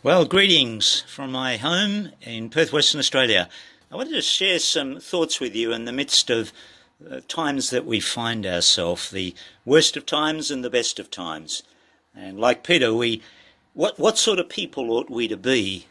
Well, greetings from my home in Perth, Western Australia. I wanted to share some thoughts with you in the midst of times that we find ourselves, the worst of times and the best of times. And like Peter, what sort of people ought we to be?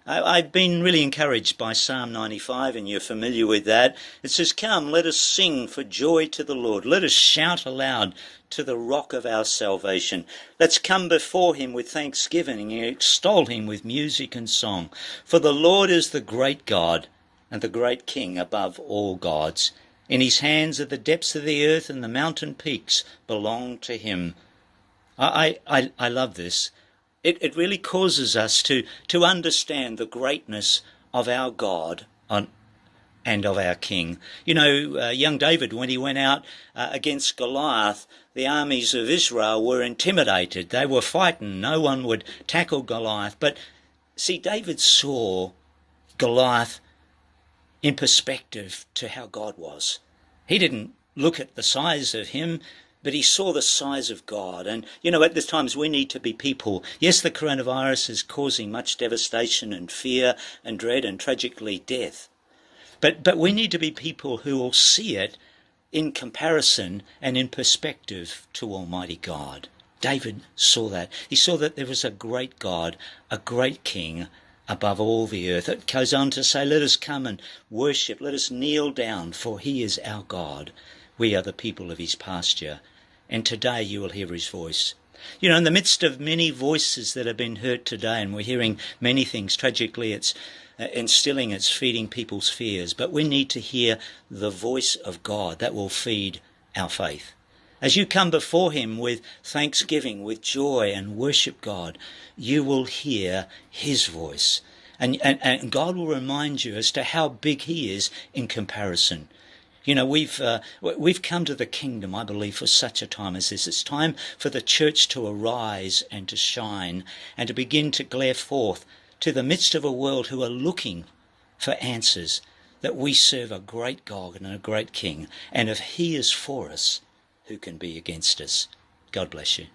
I've been really encouraged by Psalm 95, and you're familiar with that. It says, "Come, let us sing for joy to the Lord. Let us shout aloud to the rock of our salvation. Let's come before him with thanksgiving and extol him with music and song. For the Lord is the great God and the great King above all gods. In his hands are the depths of the earth, and the mountain peaks belong to him." I love this. It really causes us to understand the greatness of our God and of our King. You know, young David, when he went out against Goliath, the armies of Israel were intimidated. They were frightened. No one would tackle Goliath. But see, David saw Goliath in perspective to how God was. He didn't look at the size of him, but he saw the size of God. And, you know, at this times we need to be people. Yes, the coronavirus is causing much devastation and fear and dread and tragically death. But we need to be people who will see it in comparison and in perspective to Almighty God. David saw that. He saw that there was a great God, a great King above all the earth. It goes on to say, let us come and worship, let us kneel down, for he is our God. We are the people of his pasture, and today you will hear his voice. You know, in the midst of many voices that have been heard today, and we're hearing many things, tragically it's instilling, it's feeding people's fears, but we need to hear the voice of God that will feed our faith. As you come before him with thanksgiving, with joy, and worship God, you will hear his voice. And God will remind you as to how big he is in comparison. You know, we've come to the kingdom, I believe, for such a time as this. It's time for the church to arise and to shine and to begin to glare forth to the midst of a world who are looking for answers, that we serve a great God and a great King. And if he is for us, who can be against us? God bless you.